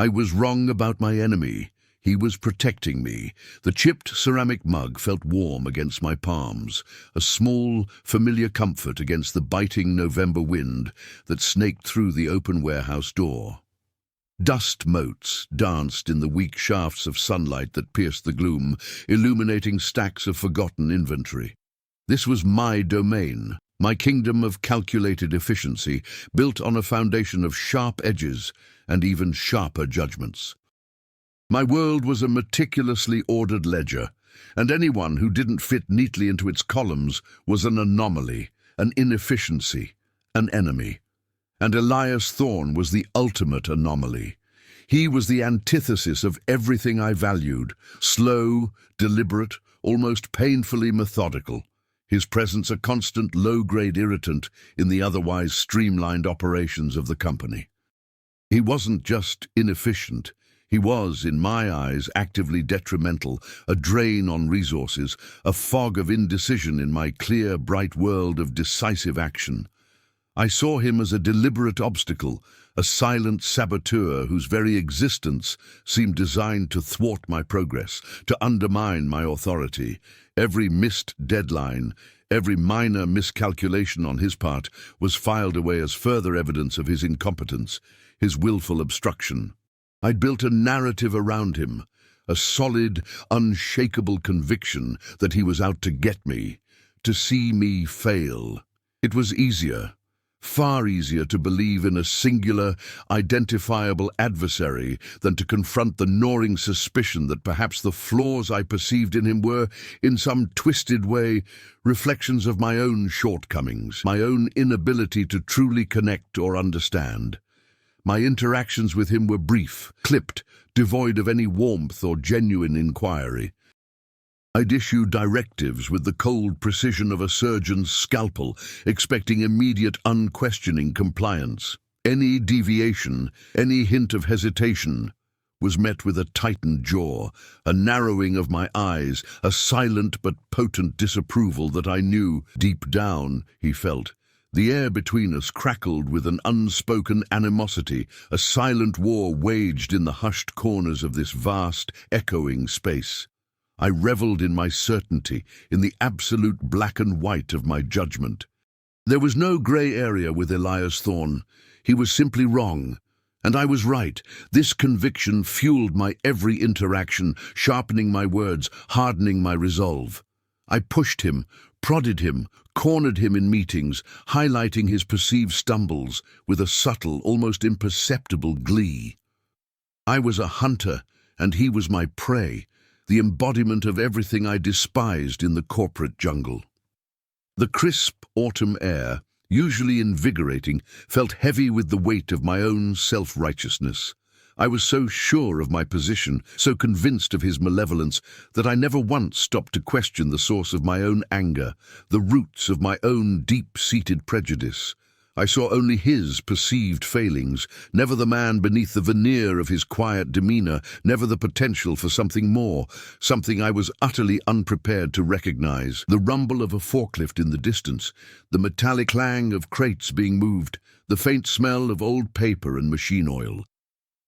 I was wrong about my enemy. He was protecting me. The chipped ceramic mug felt warm against my palms, a small, familiar comfort against the biting November wind that snaked through the open warehouse door. Dust motes danced in the weak shafts of sunlight that pierced the gloom, illuminating stacks of forgotten inventory. This was my domain, my kingdom of calculated efficiency, built on a foundation of sharp edges and even sharper judgments. My world was a meticulously ordered ledger, and anyone who didn't fit neatly into its columns was an anomaly, an inefficiency, an enemy. And Elias Thorne was the ultimate anomaly. He was the antithesis of everything I valued, slow, deliberate, almost painfully methodical. His presence a constant low-grade irritant in the otherwise streamlined operations of the company. He wasn't just inefficient. He was, in my eyes, actively detrimental, a drain on resources, a fog of indecision in my clear, bright world of decisive action. I saw him as a deliberate obstacle, a silent saboteur whose very existence seemed designed to thwart my progress, to undermine my authority. Every missed deadline, every minor miscalculation on his part was filed away as further evidence of his incompetence, his willful obstruction. I'd built a narrative around him, a solid, unshakable conviction that he was out to get me, to see me fail. It was easier, far easier to believe in a singular, identifiable adversary than to confront the gnawing suspicion that perhaps the flaws I perceived in him were, in some twisted way, reflections of my own shortcomings, my own inability to truly connect or understand. My interactions with him were brief, clipped, devoid of any warmth or genuine inquiry. I'd issue directives with the cold precision of a surgeon's scalpel, expecting immediate, unquestioning compliance. Any deviation, any hint of hesitation, was met with a tightened jaw, a narrowing of my eyes, a silent but potent disapproval that I knew, deep down, he felt. The air between us crackled with an unspoken animosity, a silent war waged in the hushed corners of this vast, echoing space. I revelled in my certainty, in the absolute black and white of my judgment. There was no grey area with Elias Thorne. He was simply wrong, and I was right. This conviction fueled my every interaction, sharpening my words, hardening my resolve. I pushed him, prodded him, cornered him in meetings, highlighting his perceived stumbles with a subtle, almost imperceptible glee. I was a hunter, and he was my prey, the embodiment of everything I despised in the corporate jungle. The crisp autumn air, usually invigorating, felt heavy with the weight of my own self-righteousness. I was so sure of my position, so convinced of his malevolence, that I never once stopped to question the source of my own anger, the roots of my own deep-seated prejudice. I saw only his perceived failings, never the man beneath the veneer of his quiet demeanor, never the potential for something more, something I was utterly unprepared to recognize. The rumble of a forklift in the distance, the metallic clang of crates being moved, the faint smell of old paper and machine oil.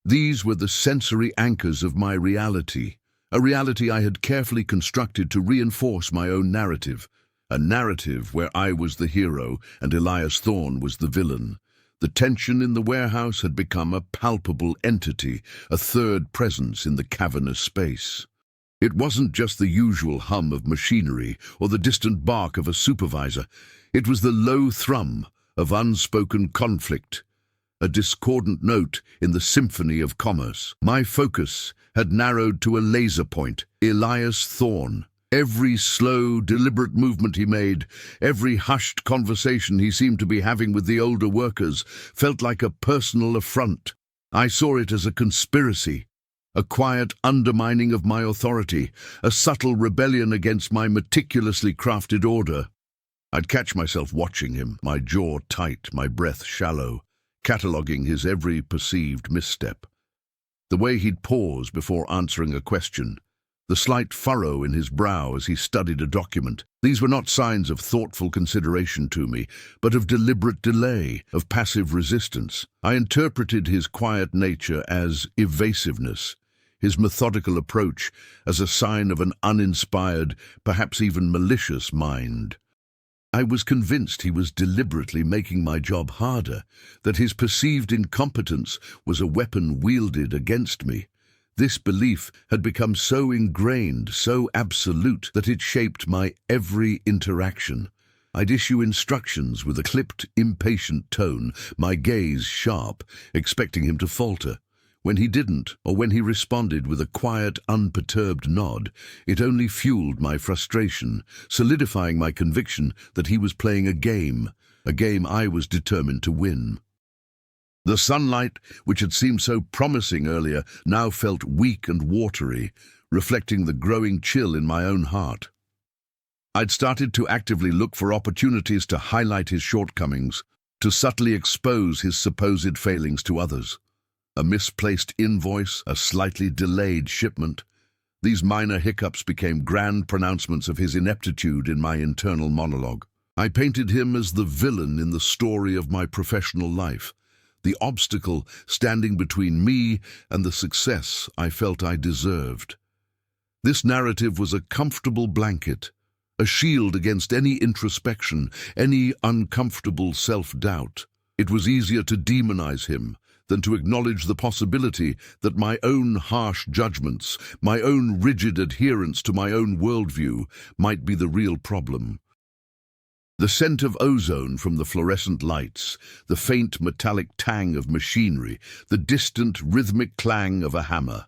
These were the sensory anchors of my reality, a reality I had carefully constructed to reinforce my own narrative, a narrative where I was the hero and Elias Thorne was the villain. The tension in the warehouse had become a palpable entity, a third presence in the cavernous space. It wasn't just the usual hum of machinery or the distant bark of a supervisor. It was the low thrum of unspoken conflict, a discordant note in the symphony of commerce. My focus had narrowed to a laser point, Elias Thorne. Every slow, deliberate movement he made, every hushed conversation he seemed to be having with the older workers, felt like a personal affront. I saw it as a conspiracy, a quiet undermining of my authority, a subtle rebellion against my meticulously crafted order. I'd catch myself watching him, my jaw tight, my breath shallow, cataloguing his every perceived misstep. The way he'd pause before answering a question, the slight furrow in his brow as he studied a document. These were not signs of thoughtful consideration to me, but of deliberate delay, of passive resistance. I interpreted his quiet nature as evasiveness, his methodical approach as a sign of an uninspired, perhaps even malicious mind. I was convinced he was deliberately making my job harder, that his perceived incompetence was a weapon wielded against me. This belief had become so ingrained, so absolute, that it shaped my every interaction. I'd issue instructions with a clipped, impatient tone, my gaze sharp, expecting him to falter. When he didn't, or when he responded with a quiet, unperturbed nod, it only fueled my frustration, solidifying my conviction that he was playing a game I was determined to win. The sunlight, which had seemed so promising earlier, now felt weak and watery, reflecting the growing chill in my own heart. I'd started to actively look for opportunities to highlight his shortcomings, to subtly expose his supposed failings to others. A misplaced invoice, a slightly delayed shipment. These minor hiccups became grand pronouncements of his ineptitude in my internal monologue. I painted him as the villain in the story of my professional life, the obstacle standing between me and the success I felt I deserved. This narrative was a comfortable blanket, a shield against any introspection, any uncomfortable self-doubt. It was easier to demonize him than to acknowledge the possibility that my own harsh judgments, my own rigid adherence to my own worldview, might be the real problem. The scent of ozone from the fluorescent lights, the faint metallic tang of machinery, the distant rhythmic clang of a hammer.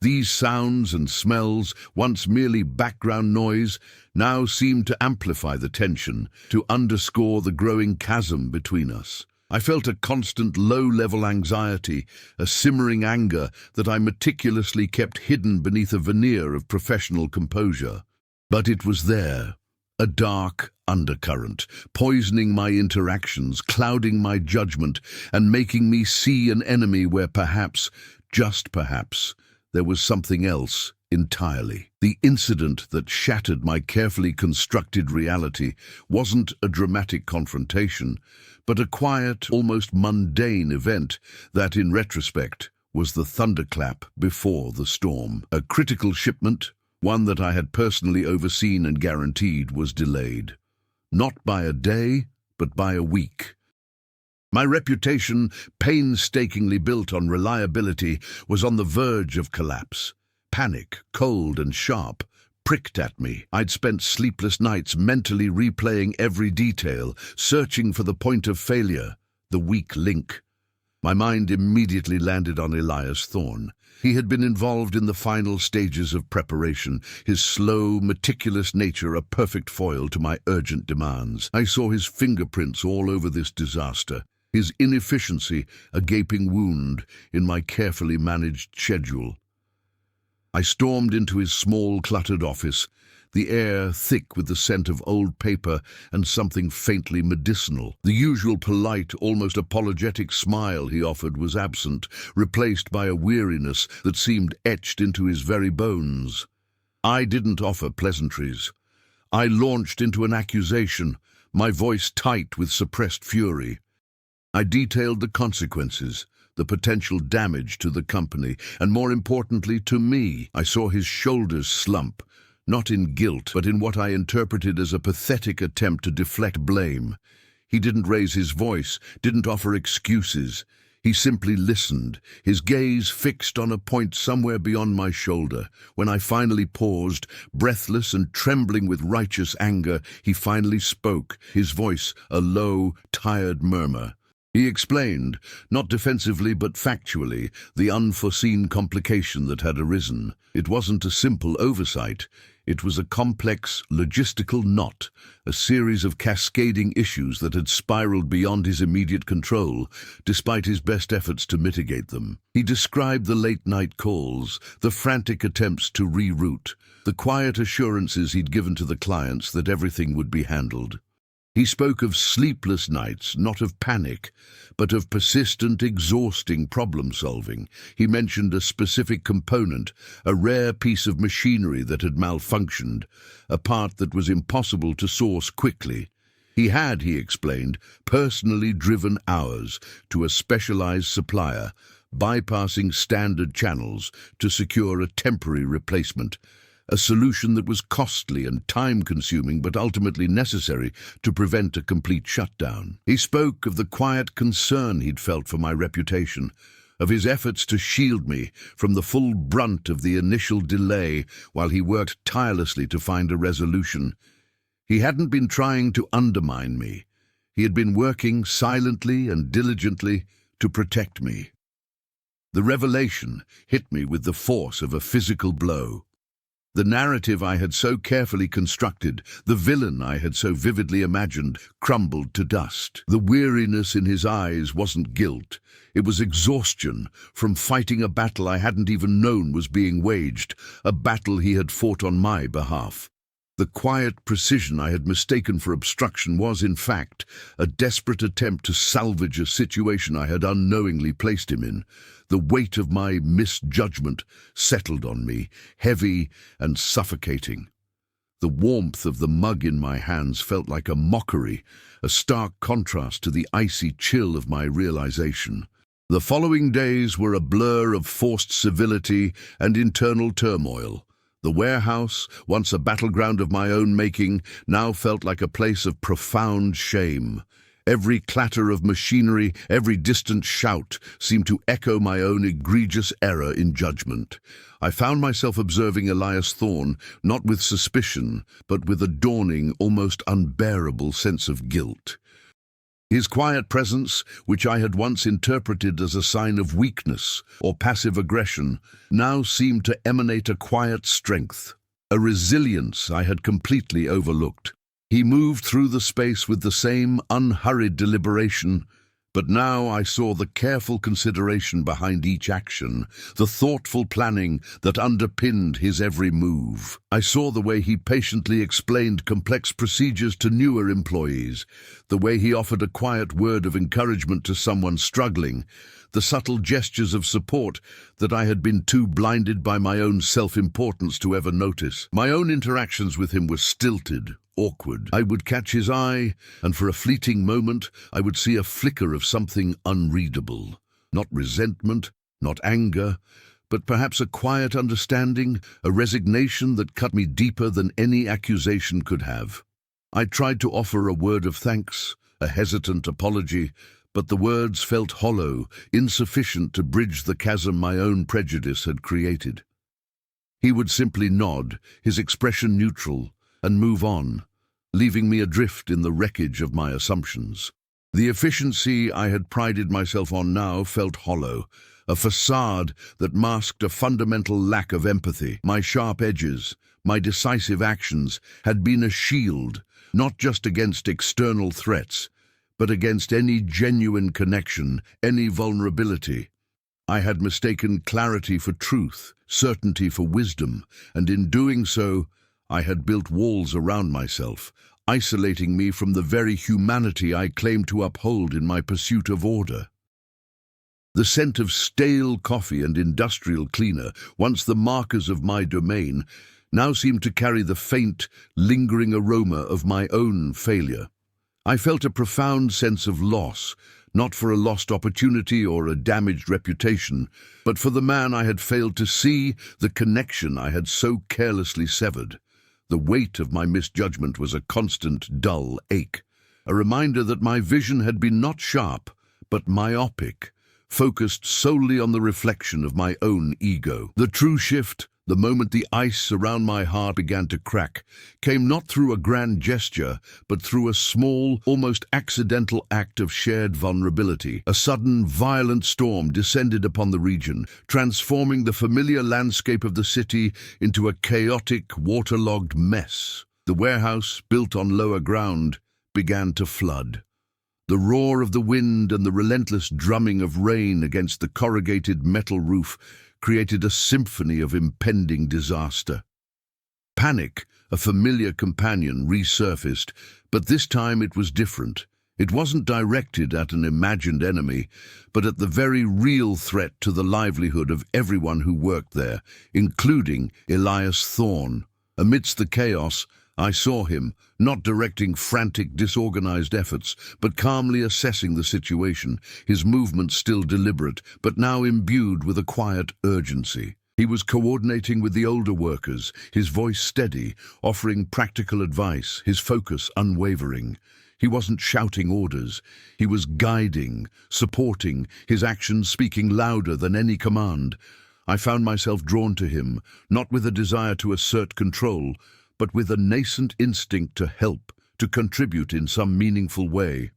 These sounds and smells, once merely background noise, now seemed to amplify the tension, to underscore the growing chasm between us. I felt a constant low-level anxiety, a simmering anger that I meticulously kept hidden beneath a veneer of professional composure. But it was there, a dark undercurrent, poisoning my interactions, clouding my judgment, and making me see an enemy where perhaps, just perhaps, there was something else entirely. The incident that shattered my carefully constructed reality wasn't a dramatic confrontation, but a quiet, almost mundane event that, in retrospect, was the thunderclap before the storm. A critical shipment, one that I had personally overseen and guaranteed, was delayed. Not by a day, but by a week. My reputation, painstakingly built on reliability, was on the verge of collapse. Panic, cold and sharp, pricked at me. I'd spent sleepless nights mentally replaying every detail, searching for the point of failure, the weak link. My mind immediately landed on Elias Thorne. He had been involved in the final stages of preparation, his slow, meticulous nature a perfect foil to my urgent demands. I saw his fingerprints all over this disaster, his inefficiency a gaping wound in my carefully managed schedule. I stormed into his small, cluttered office, the air thick with the scent of old paper and something faintly medicinal. The usual polite, almost apologetic smile he offered was absent, replaced by a weariness that seemed etched into his very bones. I didn't offer pleasantries. I launched into an accusation, my voice tight with suppressed fury. I detailed the consequences, the potential damage to the company, and more importantly to me. I saw his shoulders slump, not in guilt, but in what I interpreted as a pathetic attempt to deflect blame. He didn't raise his voice, didn't offer excuses. He simply listened, his gaze fixed on a point somewhere beyond my shoulder. When I finally paused, breathless and trembling with righteous anger, he finally spoke, his voice a low, tired murmur. He explained, not defensively but factually, the unforeseen complication that had arisen. It wasn't a simple oversight. It was a complex, logistical knot, a series of cascading issues that had spiraled beyond his immediate control, despite his best efforts to mitigate them. He described the late-night calls, the frantic attempts to reroute, the quiet assurances he'd given to the clients that everything would be handled. He spoke of sleepless nights, not of panic, but of persistent, exhausting problem-solving. He mentioned a specific component, a rare piece of machinery that had malfunctioned, a part that was impossible to source quickly. He had, he explained, personally driven hours to a specialized supplier, bypassing standard channels to secure a temporary replacement, a solution that was costly and time-consuming but ultimately necessary to prevent a complete shutdown. He spoke of the quiet concern he'd felt for my reputation, of his efforts to shield me from the full brunt of the initial delay while he worked tirelessly to find a resolution. He hadn't been trying to undermine me. He had been working silently and diligently to protect me. The revelation hit me with the force of a physical blow. The narrative I had so carefully constructed, the villain I had so vividly imagined, crumbled to dust. The weariness in his eyes wasn't guilt. It was exhaustion from fighting a battle I hadn't even known was being waged, a battle he had fought on my behalf. The quiet precision I had mistaken for obstruction was, in fact, a desperate attempt to salvage a situation I had unknowingly placed him in. The weight of my misjudgment settled on me, heavy and suffocating. The warmth of the mug in my hands felt like a mockery, a stark contrast to the icy chill of my realization. The following days were a blur of forced civility and internal turmoil. The warehouse, once a battleground of my own making, now felt like a place of profound shame. Every clatter of machinery, every distant shout seemed to echo my own egregious error in judgment. I found myself observing Elias Thorne, not with suspicion, but with a dawning, almost unbearable sense of guilt. His quiet presence, which I had once interpreted as a sign of weakness or passive aggression, now seemed to emanate a quiet strength, a resilience I had completely overlooked. He moved through the space with the same unhurried deliberation, but now I saw the careful consideration behind each action, the thoughtful planning that underpinned his every move. I saw the way he patiently explained complex procedures to newer employees, the way he offered a quiet word of encouragement to someone struggling, the subtle gestures of support that I had been too blinded by my own self-importance to ever notice. My own interactions with him were stilted, awkward. I would catch his eye, and for a fleeting moment I would see a flicker of something unreadable. Not resentment, not anger, but perhaps a quiet understanding, a resignation that cut me deeper than any accusation could have. I tried to offer a word of thanks, a hesitant apology, but the words felt hollow, insufficient to bridge the chasm my own prejudice had created. He would simply nod, his expression neutral, and move on, leaving me adrift in the wreckage of my assumptions. The efficiency I had prided myself on now felt hollow, a facade that masked a fundamental lack of empathy. My sharp edges, my decisive actions had been a shield, not just against external threats, but against any genuine connection, any vulnerability. I had mistaken clarity for truth, certainty for wisdom, and in doing so, I had built walls around myself, isolating me from the very humanity I claimed to uphold in my pursuit of order. The scent of stale coffee and industrial cleaner, once the markers of my domain, now seemed to carry the faint, lingering aroma of my own failure. I felt a profound sense of loss, not for a lost opportunity or a damaged reputation, but for the man I had failed to see, the connection I had so carelessly severed. The weight of my misjudgment was a constant, dull ache, a reminder that my vision had been not sharp, but myopic, focused solely on the reflection of my own ego. The true shift, the moment the ice around my heart began to crack, came not through a grand gesture, but through a small, almost accidental act of shared vulnerability. A sudden, violent storm descended upon the region, transforming the familiar landscape of the city into a chaotic, waterlogged mess. The warehouse, built on lower ground, began to flood. The roar of the wind and the relentless drumming of rain against the corrugated metal roof created a symphony of impending disaster. panic, a familiar companion resurfaced, but this time it was different. It wasn't directed at an imagined enemy, but at the very real threat to the livelihood of everyone who worked there, including Elias Thorne. Amidst the chaos, I saw him, not directing frantic, disorganized efforts, but calmly assessing the situation, his movements still deliberate, but now imbued with a quiet urgency. He was coordinating with the older workers, his voice steady, offering practical advice, his focus unwavering. He wasn't shouting orders. He was guiding, supporting, his actions speaking louder than any command. I found myself drawn to him, not with a desire to assert control, but with a nascent instinct to help, to contribute in some meaningful way.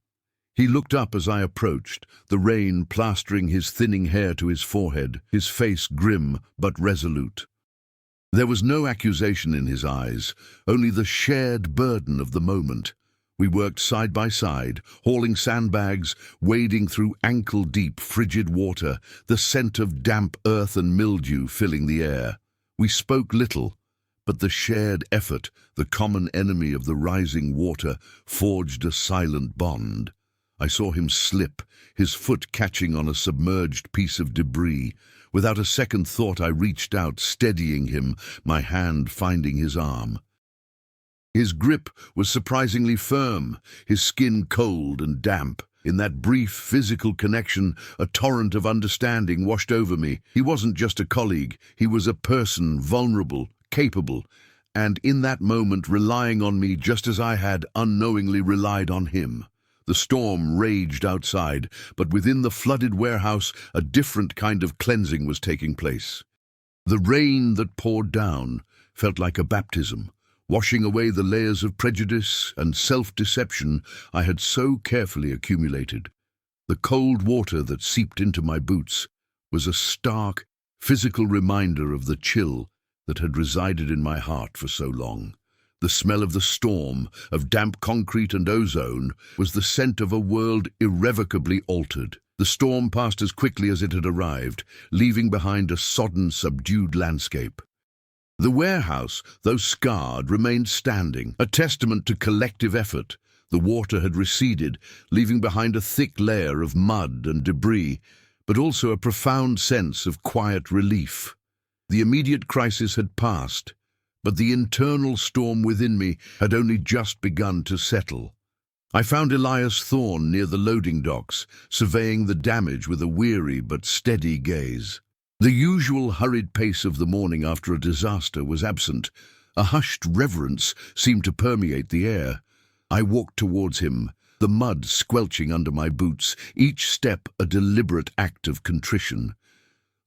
He looked up as I approached, the rain plastering his thinning hair to his forehead, his face grim but resolute. There was no accusation in his eyes, only the shared burden of the moment. We worked side by side, hauling sandbags, wading through ankle-deep frigid water, the scent of damp earth and mildew filling the air. We spoke little, but the shared effort, the common enemy of the rising water, forged a silent bond. I saw him slip, his foot catching on a submerged piece of debris. Without a second thought, I reached out, steadying him, my hand finding his arm. His grip was surprisingly firm, his skin cold and damp. In that brief physical connection, a torrent of understanding washed over me. He wasn't just a colleague, he was a person, vulnerable, capable, and in that moment relying on me just as I had unknowingly relied on him. The storm raged outside, but within the flooded warehouse, a different kind of cleansing was taking place. The rain that poured down felt like a baptism, washing away the layers of prejudice and self-deception I had so carefully accumulated. The cold water that seeped into my boots was a stark, physical reminder of the chill that had resided in my heart for so long. The smell of the storm, of damp concrete and ozone, was the scent of a world irrevocably altered. The storm passed as quickly as it had arrived, leaving behind a sodden, subdued landscape. The warehouse, though scarred, remained standing, a testament to collective effort. The water had receded, leaving behind a thick layer of mud and debris, but also a profound sense of quiet relief. The immediate crisis had passed, but the internal storm within me had only just begun to settle. I found Elias Thorne near the loading docks, surveying the damage with a weary but steady gaze. The usual hurried pace of the morning after a disaster was absent. A hushed reverence seemed to permeate the air. I walked towards him, the mud squelching under my boots, each step a deliberate act of contrition.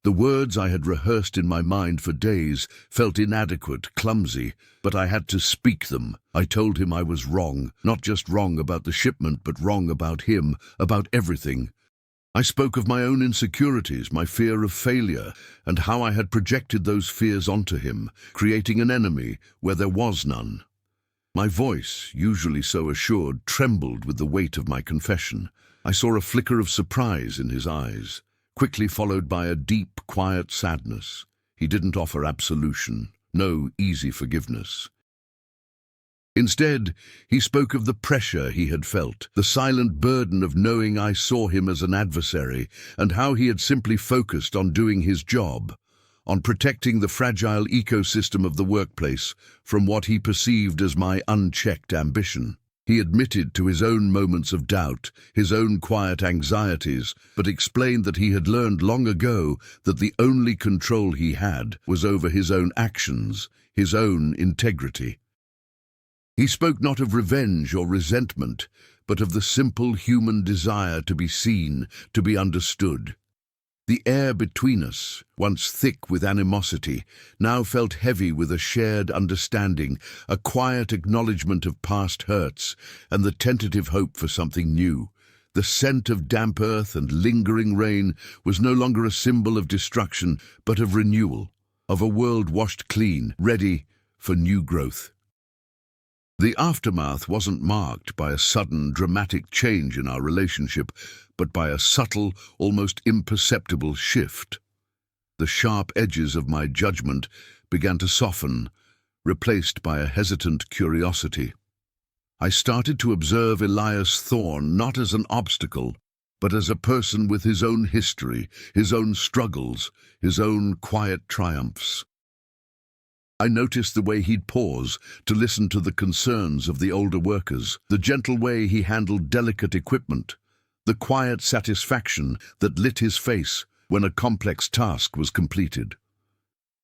The words I had rehearsed in my mind for days felt inadequate, clumsy, but I had to speak them. I told him I was wrong, not just wrong about the shipment, but wrong about him, about everything. I spoke of my own insecurities, my fear of failure, and how I had projected those fears onto him, creating an enemy where there was none. My voice, usually so assured, trembled with the weight of my confession. I saw a flicker of surprise in his eyes, quickly followed by a deep, quiet sadness. He didn't offer absolution, no easy forgiveness. Instead, he spoke of the pressure he had felt, the silent burden of knowing I saw him as an adversary, and how he had simply focused on doing his job, on protecting the fragile ecosystem of the workplace from what he perceived as my unchecked ambition. He admitted to his own moments of doubt, his own quiet anxieties, but explained that he had learned long ago that the only control he had was over his own actions, his own integrity. He spoke not of revenge or resentment, but of the simple human desire to be seen, to be understood. The air between us, once thick with animosity, now felt heavy with a shared understanding, a quiet acknowledgement of past hurts, and the tentative hope for something new. The scent of damp earth and lingering rain was no longer a symbol of destruction, but of renewal, of a world washed clean, ready for new growth. The aftermath wasn't marked by a sudden, dramatic change in our relationship, but by a subtle, almost imperceptible shift. The sharp edges of my judgment began to soften, replaced by a hesitant curiosity. I started to observe Elias Thorne not as an obstacle, but as a person with his own history, his own struggles, his own quiet triumphs. I noticed the way he'd pause to listen to the concerns of the older workers, the gentle way he handled delicate equipment, the quiet satisfaction that lit his face when a complex task was completed.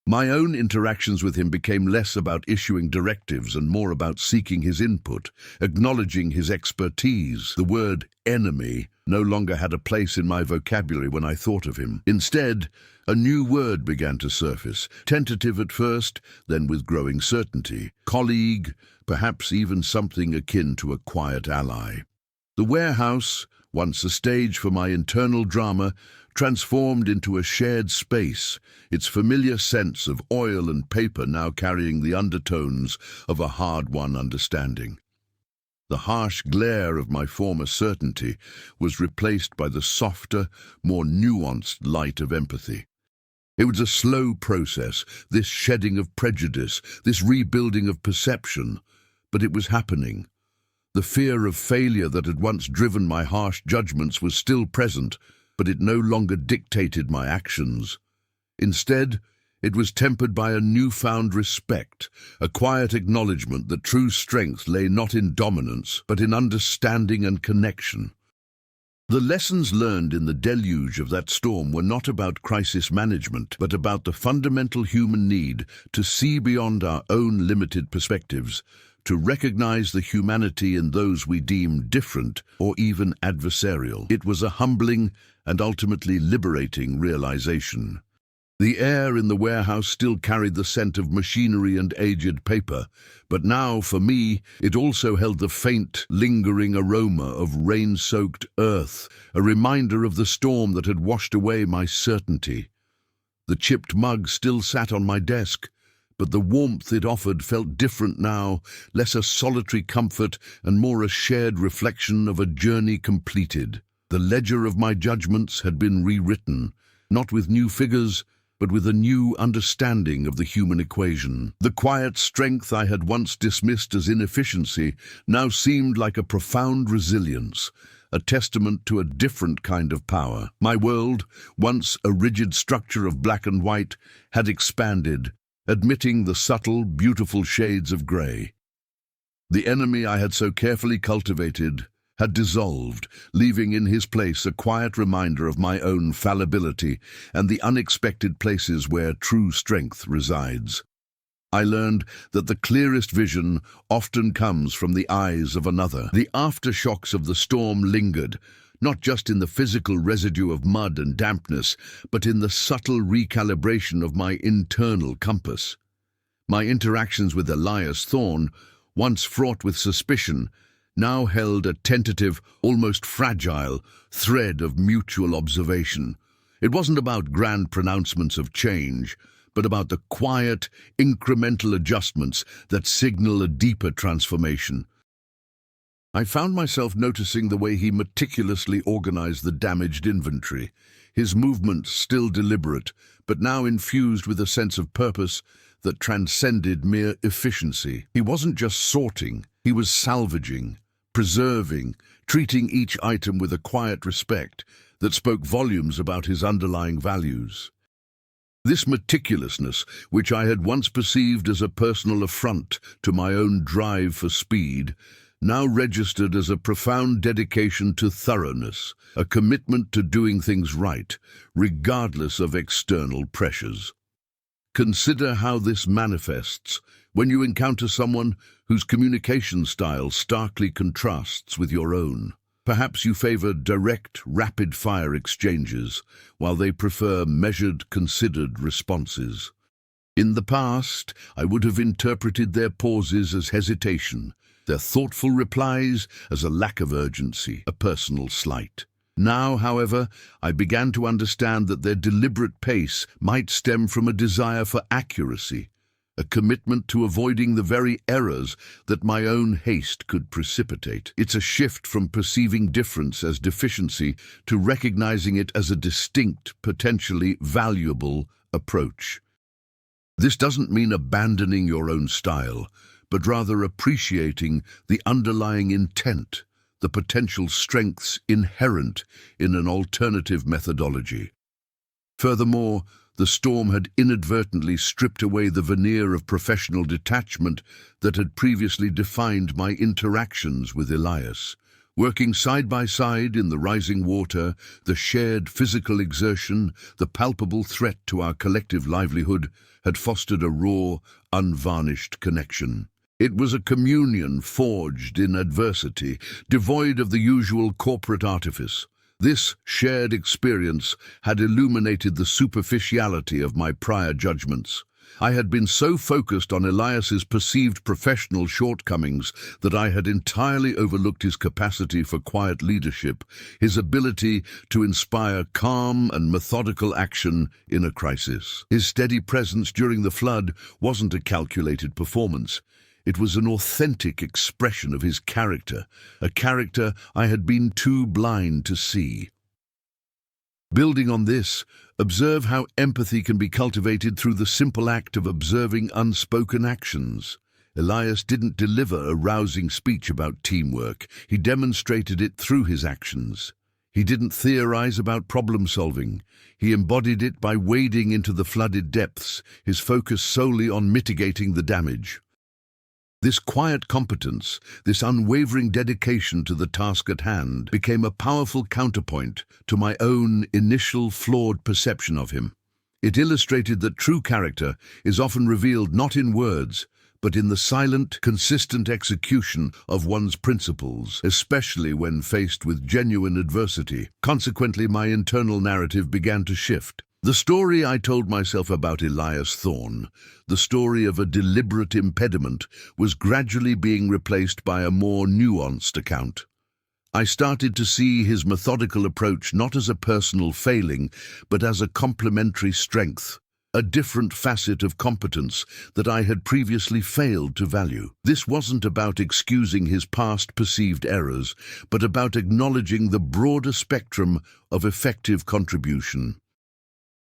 My own interactions with him became less about issuing directives and more about seeking his input, acknowledging his expertise. The word enemy no longer had a place in my vocabulary when I thought of him. Instead, a new word began to surface, tentative at first, then with growing certainty. Colleague, perhaps even something akin to a quiet ally. The warehouse, once a stage for my internal drama, transformed into a shared space, its familiar sense of oil and paper now carrying the undertones of a hard-won understanding. The harsh glare of my former certainty was replaced by the softer, more nuanced light of empathy. It was a slow process, this shedding of prejudice, this rebuilding of perception, but it was happening. The fear of failure that had once driven my harsh judgments was still present, but it no longer dictated my actions. Instead, it was tempered by a newfound respect, a quiet acknowledgement that true strength lay not in dominance, but in understanding and connection. The lessons learned in the deluge of that storm were not about crisis management, but about the fundamental human need to see beyond our own limited perspectives, to recognize the humanity in those we deem different or even adversarial. It was a humbling and ultimately liberating realization. The air in the warehouse still carried the scent of machinery and aged paper, but now, for me, it also held the faint, lingering aroma of rain-soaked earth, a reminder of the storm that had washed away my certainty. The chipped mug still sat on my desk, but the warmth it offered felt different now, less a solitary comfort and more a shared reflection of a journey completed. The ledger of my judgments had been rewritten, not with new figures, but with a new understanding of the human equation. The quiet strength I had once dismissed as inefficiency now seemed like a profound resilience, a testament to a different kind of power. My world, once a rigid structure of black and white, had expanded, admitting the subtle, beautiful shades of grey. The enemy I had so carefully cultivated had dissolved, leaving in his place a quiet reminder of my own fallibility and the unexpected places where true strength resides. I learned that the clearest vision often comes from the eyes of another. The aftershocks of the storm lingered, not just in the physical residue of mud and dampness, but in the subtle recalibration of my internal compass. My interactions with Elias Thorne, once fraught with suspicion, now held a tentative, almost fragile, thread of mutual observation. It wasn't about grand pronouncements of change, but about the quiet, incremental adjustments that signal a deeper transformation. I found myself noticing the way he meticulously organized the damaged inventory, his movements still deliberate, but now infused with a sense of purpose that transcended mere efficiency. He wasn't just sorting, he was salvaging, preserving, treating each item with a quiet respect that spoke volumes about his underlying values. This meticulousness, which I had once perceived as a personal affront to my own drive for speed, now registered as a profound dedication to thoroughness, a commitment to doing things right, regardless of external pressures. Consider how this manifests when you encounter someone whose communication style starkly contrasts with your own. Perhaps you favor direct, rapid-fire exchanges, while they prefer measured, considered responses. In the past, I would have interpreted their pauses as hesitation, their thoughtful replies as a lack of urgency, a personal slight. Now, however, I began to understand that their deliberate pace might stem from a desire for accuracy, a commitment to avoiding the very errors that my own haste could precipitate. It's a shift from perceiving difference as deficiency to recognizing it as a distinct, potentially valuable approach. This doesn't mean abandoning your own style, but rather appreciating the underlying intent, the potential strengths inherent in an alternative methodology. Furthermore, the storm had inadvertently stripped away the veneer of professional detachment that had previously defined my interactions with Elias. Working side by side in the rising water, the shared physical exertion, the palpable threat to our collective livelihood, had fostered a raw, unvarnished connection. It was a communion forged in adversity, devoid of the usual corporate artifice. This shared experience had illuminated the superficiality of my prior judgments. I had been so focused on Elias's perceived professional shortcomings that I had entirely overlooked his capacity for quiet leadership, his ability to inspire calm and methodical action in a crisis. His steady presence during the flood wasn't a calculated performance. It was an authentic expression of his character, a character I had been too blind to see. Building on this, observe how empathy can be cultivated through the simple act of observing unspoken actions. Elias didn't deliver a rousing speech about teamwork. He demonstrated it through his actions. He didn't theorize about problem-solving. He embodied it by wading into the flooded depths, his focus solely on mitigating the damage. This quiet competence, this unwavering dedication to the task at hand, became a powerful counterpoint to my own initial flawed perception of him. It illustrated that true character is often revealed not in words, but in the silent, consistent execution of one's principles, especially when faced with genuine adversity. Consequently, my internal narrative began to shift. The story I told myself about Elias Thorne, the story of a deliberate impediment, was gradually being replaced by a more nuanced account. I started to see his methodical approach not as a personal failing, but as a complementary strength, a different facet of competence that I had previously failed to value. This wasn't about excusing his past perceived errors, but about acknowledging the broader spectrum of effective contribution.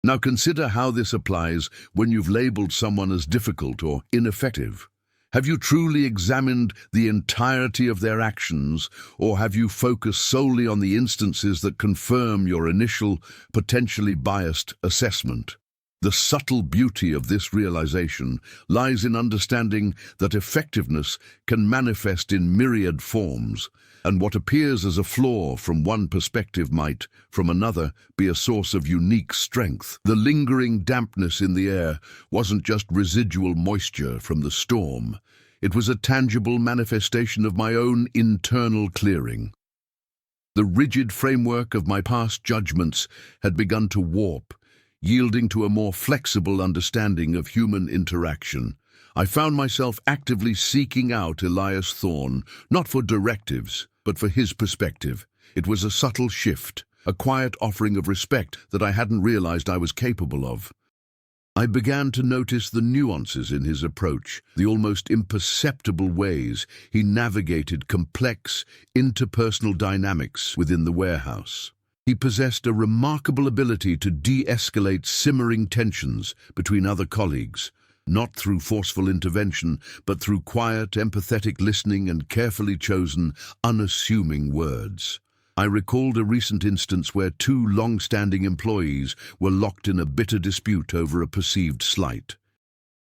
Now consider how this applies when you've labeled someone as difficult or ineffective. Have you truly examined the entirety of their actions, or have you focused solely on the instances that confirm your initial, potentially biased assessment? The subtle beauty of this realization lies in understanding that effectiveness can manifest in myriad forms, and what appears as a flaw from one perspective might, from another, be a source of unique strength. The lingering dampness in the air wasn't just residual moisture from the storm. It was a tangible manifestation of my own internal clearing. The rigid framework of my past judgments had begun to warp, yielding to a more flexible understanding of human interaction. I found myself actively seeking out Elias Thorne, not for directives, but for his perspective. It was a subtle shift, a quiet offering of respect that I hadn't realized I was capable of. I began to notice the nuances in his approach, the almost imperceptible ways he navigated complex, interpersonal dynamics within the warehouse. He possessed a remarkable ability to de-escalate simmering tensions between other colleagues, not through forceful intervention, but through quiet, empathetic listening and carefully chosen, unassuming words. I recalled a recent instance where two long-standing employees were locked in a bitter dispute over a perceived slight.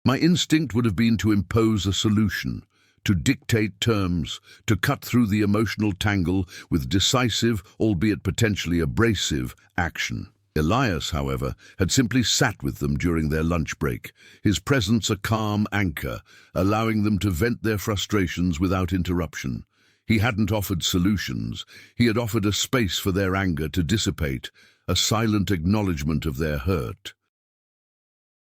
My instinct would have been to impose a solution, to dictate terms, to cut through the emotional tangle with decisive, albeit potentially abrasive, action. Elias, however, had simply sat with them during their lunch break, his presence a calm anchor, allowing them to vent their frustrations without interruption. He hadn't offered solutions. He had offered a space for their anger to dissipate, a silent acknowledgement of their hurt.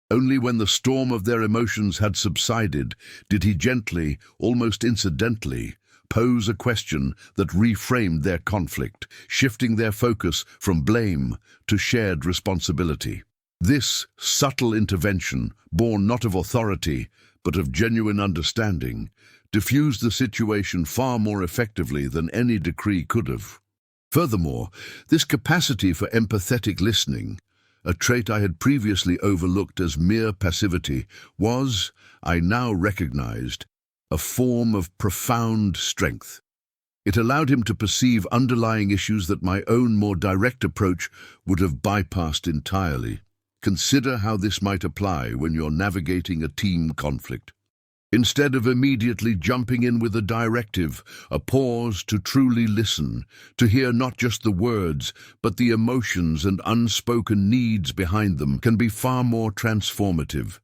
Only when the storm of their emotions had subsided did he gently, almost incidentally, pose a question that reframed their conflict, shifting their focus from blame to shared responsibility. This subtle intervention, born not of authority, but of genuine understanding, diffused the situation far more effectively than any decree could have. Furthermore, this capacity for empathetic listening, a trait I had previously overlooked as mere passivity, was, I now recognized, a form of profound strength. It allowed him to perceive underlying issues that my own more direct approach would have bypassed entirely. Consider how this might apply when you're navigating a team conflict. Instead of immediately jumping in with a directive, a pause to truly listen, to hear not just the words, but the emotions and unspoken needs behind them, can be far more transformative.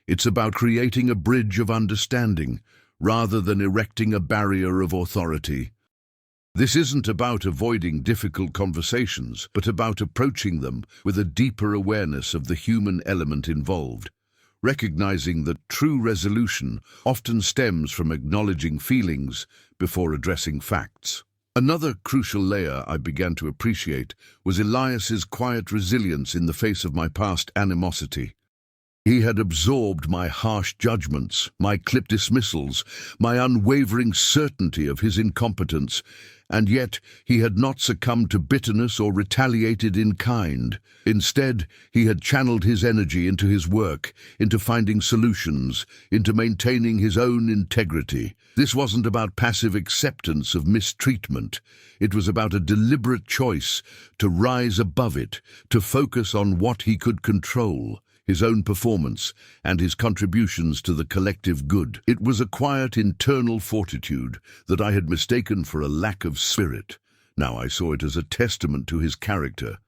It's about creating a bridge of understanding, rather than erecting a barrier of authority. This isn't about avoiding difficult conversations, but about approaching them with a deeper awareness of the human element involved, recognizing that true resolution often stems from acknowledging feelings before addressing facts. Another crucial layer I began to appreciate was Elias's quiet resilience in the face of my past animosity. He had absorbed my harsh judgments, my clipped dismissals, my unwavering certainty of his incompetence, and yet he had not succumbed to bitterness or retaliated in kind. Instead, he had channeled his energy into his work, into finding solutions, into maintaining his own integrity. This wasn't about passive acceptance of mistreatment. It was about a deliberate choice to rise above it, to focus on what he could control, his own performance, and his contributions to the collective good. It was a quiet internal fortitude that I had mistaken for a lack of spirit. Now I saw it as a testament to his character,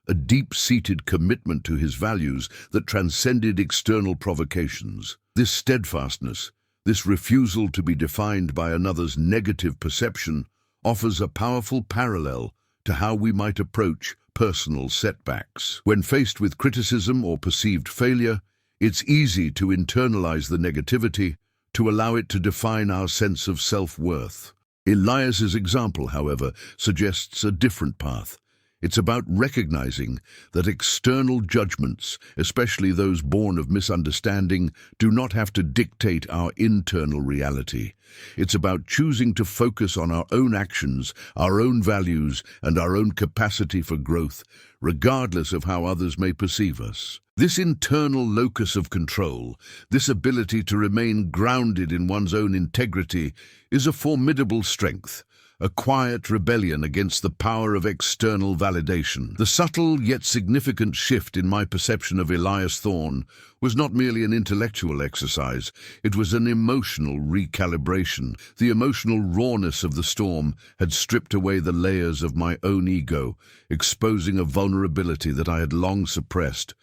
a deep-seated commitment to his values that transcended external provocations. This steadfastness, this refusal to be defined by another's negative perception, offers a powerful parallel to how we might approach personal setbacks. When faced with criticism or perceived failure, it's easy to internalize the negativity, to allow it to define our sense of self-worth. Elias's example, however, suggests a different path. It's about recognizing that external judgments, especially those born of misunderstanding, do not have to dictate our internal reality. It's about choosing to focus on our own actions, our own values, and our own capacity for growth, regardless of how others may perceive us. This internal locus of control, this ability to remain grounded in one's own integrity, is a formidable strength, a quiet rebellion against the power of external validation. The subtle yet significant shift in my perception of Elias Thorne was not merely an intellectual exercise, it was an emotional recalibration. The emotional rawness of the storm had stripped away the layers of my own ego, exposing a vulnerability that I had long suppressed.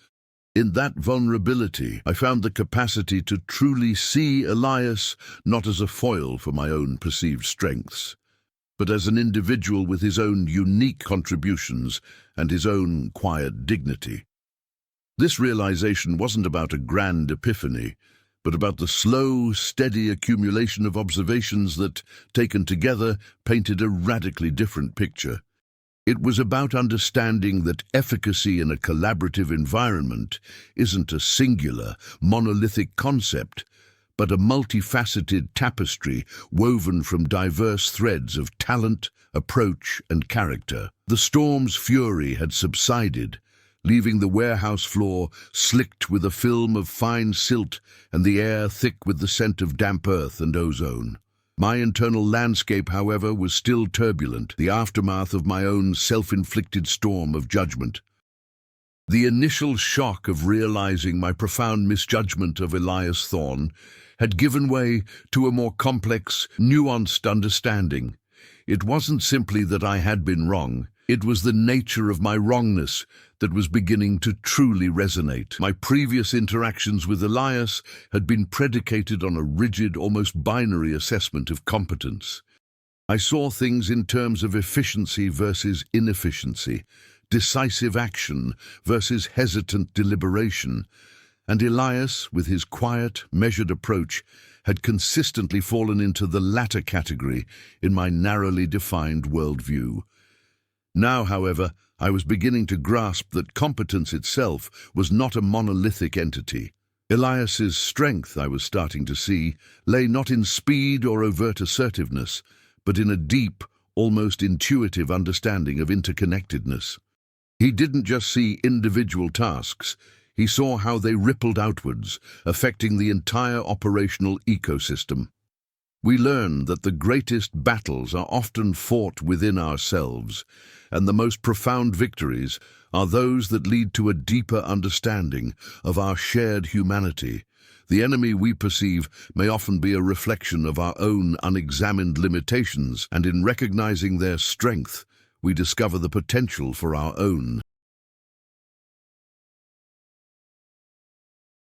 In that vulnerability, I found the capacity to truly see Elias not as a foil for my own perceived strengths, but as an individual with his own unique contributions and his own quiet dignity. This realization wasn't about a grand epiphany, but about the slow, steady accumulation of observations that, taken together, painted a radically different picture. It was about understanding that efficacy in a collaborative environment isn't a singular, monolithic concept, but a multifaceted tapestry woven from diverse threads of talent, approach, and character. The storm's fury had subsided, leaving the warehouse floor slicked with a film of fine silt and the air thick with the scent of damp earth and ozone. My internal landscape, however, was still turbulent, the aftermath of my own self-inflicted storm of judgment. The initial shock of realizing my profound misjudgment of Elias Thorne had given way to a more complex, nuanced understanding. It wasn't simply that I had been wrong, it was the nature of my wrongness that was beginning to truly resonate. My previous interactions with Elias had been predicated on a rigid, almost binary assessment of competence. I saw things in terms of efficiency versus inefficiency, decisive action versus hesitant deliberation, and Elias, with his quiet, measured approach, had consistently fallen into the latter category in my narrowly defined worldview. Now, however, I was beginning to grasp that competence itself was not a monolithic entity. Elias's strength, I was starting to see, lay not in speed or overt assertiveness, but in a deep, almost intuitive understanding of interconnectedness. He didn't just see individual tasks, he saw how they rippled outwards, affecting the entire operational ecosystem. We learn that the greatest battles are often fought within ourselves, and the most profound victories are those that lead to a deeper understanding of our shared humanity. The enemy we perceive may often be a reflection of our own unexamined limitations, and in recognizing their strength, we discover the potential for our own.